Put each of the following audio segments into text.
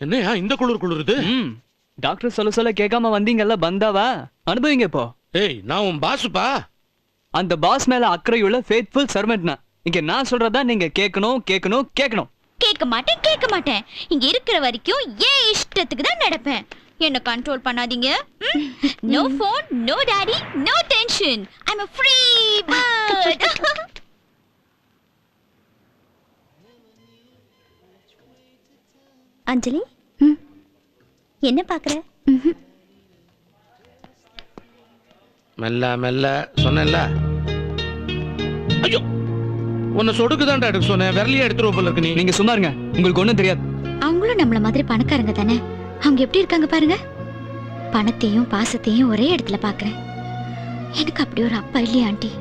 என்னையா இந்த குளிருது? டாக்டர் சொல்ல கேட்காம வந்தீங்கல்ல, பந்தாவா அனுபவிங்க இப்போ. ஏய், நான் உன் பாசுப்பா. அந்த பாஸ் மேல அக்கறையுள்ள ஃபேத்ஃபுல் சர்வெண்ட் நான். இங்க நான் சொல்றதா நீங்க கேட்கணும். கேட்க மாட்டேன். இங்க இருக்கிற வரைக்கும் ஏன் இஷ்டத்துக்கு தான் நடப்பேன். என்ன கண்ட்ரோல் பண்ணாதீங்க. No phone, no daddy, no tension. I am a free bird. Anjali, என்ன பாக்குற? மெல்ல மெல்ல சொன்னேன்ல. ஐயோ, உன்னை சொடுக்குதான்டா எடுக்க சொன்னேன். விரலியா எடுத்துருவோம் போல இருக்கு. நீங்க சும்மா இருங்க, உங்களுக்கு ஒண்ணும் தெரியாது. அவங்களும் நம்மள மாதிரி பணக்காரங்க தானே. அவங்க எப்படி இருக்காங்க பாருங்க. பணத்தையும் பாசத்தையும் ஒரே இடத்துல பாக்குறேன். எனக்கு அப்படி ஒரு அப்பா இல்லையா ஆண்டி?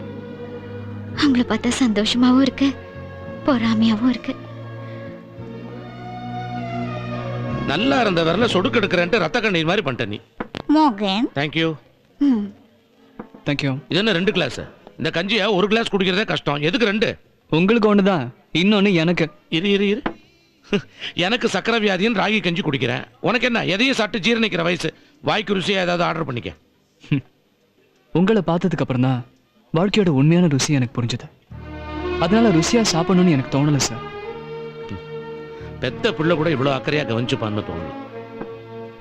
அவங்கள பார்த்தா சந்தோஷமாவும் இருக்கு, பொறாமையாவும் இருக்கு. நல்லா இருந்த விரல சொடுக்கு எடுக்கிறேன்ட்டு ரத்த கண்ணீர் மாதிரி பண்ணிட்ட நீ. மோகன், தேங்க்யூ. தேங்க்யூ. இது என்ன 2 கிளாஸ்? இந்த கஞ்சியா ஒரு கிளாஸ் குடிக்கிறதே கஷ்டம். எதுக்கு 2? உங்களுக்கு ஒண்ணுதான், இன்னொன்னு எனக்கு. இரு எனக்கு சக்கரை வியாதின்னு ராகி கஞ்சி குடிக்கிறேன். உனக்கு என்ன? எதையும் சாப்பிட்டு ஜீரணிக்கிற வயசு. வாய்க்கு ருசியா ஏதாவது ஆர்டர் பண்ணிக்க. உங்களை பார்த்ததுக்கு அப்புறம் தான் வாழ்க்கையோட உண்மையான ருசி எனக்கு புரிஞ்சது. அதனால ருசியா சாப்பிடணும்னு எனக்கு தோணல சார். பெத்த புள்ள கூட இவ்வளவு அக்கறையா கவனிச்சுப்பான்னு தோணல.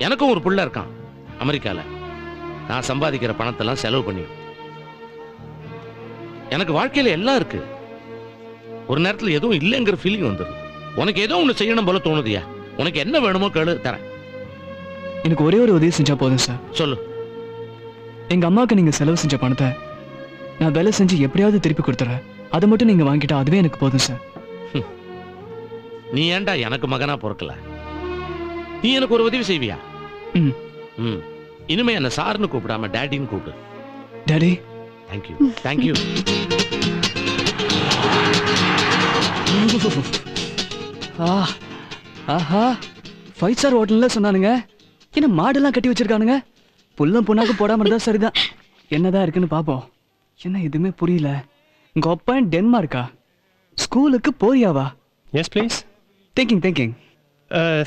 எனக்கும் ஒரு புள்ள இருக்கான் அமெரிக்கால. நான் சம்பாதிக்கிற பணத்தெல்லாம் செலவு பண்ணி எனக்கு வாழ்க்கையில எல்லாம் இருக்கு. ஒரு நேரத்தில் எதுவும் இல்லைங்கிற ஃபீலிங் வந்துடும். உனக்கு ஏதோ ஒன்று செய்யணும் போல தோணுதியா? உனக்கு என்ன வேணுமோ கேளு, தரேன். எனக்கு ஒரே ஒரு உதவி செஞ்சா போதும் சார். சொல்லு. எங்க அம்மாவுக்கு நீங்க செலவு செஞ்ச பணத்தை நான் வேலை செஞ்சு எப்படியாவது திருப்பி கொடுத்துறேன். அதை மட்டும் நீங்க வாங்கிட்டா அதுவே எனக்கு போதும் சார். நீ ஏன்டா எனக்கு மகனா பொறுக்கல? நீ எனக்கு ஒரு உதவி செய்வியா? இனிமே என்ன சார்னு கூப்பிடாம டேடின்னு கூப்பிடு. டாடி. தேங்க்யூ. தேங்க்யூ. ஆஹா, 5 ஸ்டார் ஹோட்டல்ல சொன்னானுங்க. என்ன மாடெல்லாம் கட்டி வச்சிருக்கானுங்க. புல்லும் புண்ணாக்கு போடாம இருந்தா சரிதான். என்னதான் இருக்குன்னு பாப்போம். என்ன எதுவுமே புரியல. உங்க அப்பா டென்மார்க்கா? ஸ்கூலுக்கு போறியாவா? Yes, please. Thinking.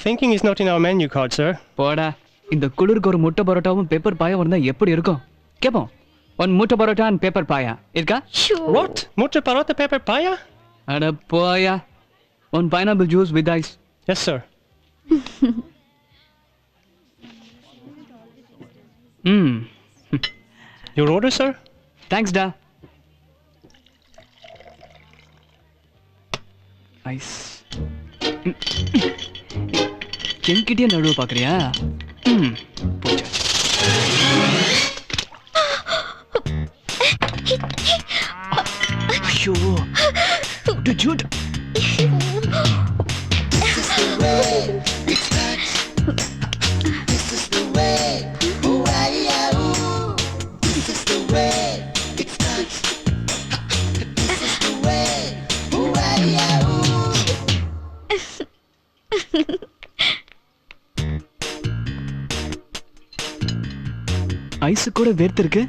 Thinking is not in our menu card, sir. போடா. இந்த குளிருக்கு ஒரு முட்டை பரோட்டாவும் பேப்பர் பாயா வந்தா எப்படி இருக்கும்? கேப்போம். 1 முட்டை பரோட்டா and பேப்பர் பாயா இருக்கா? What? Mutter parota pepper paya? அட போயா. 1 pineapple juice with ice. Yes, sir. Your order, sir? Thanks, da. Ice. என்கிட்டயே நடுவு பார்க்குறியா? போச்சாச்சு. ஐயோ, ஜூட். ஐஸ் கூட வேர்த்து இருக்கு.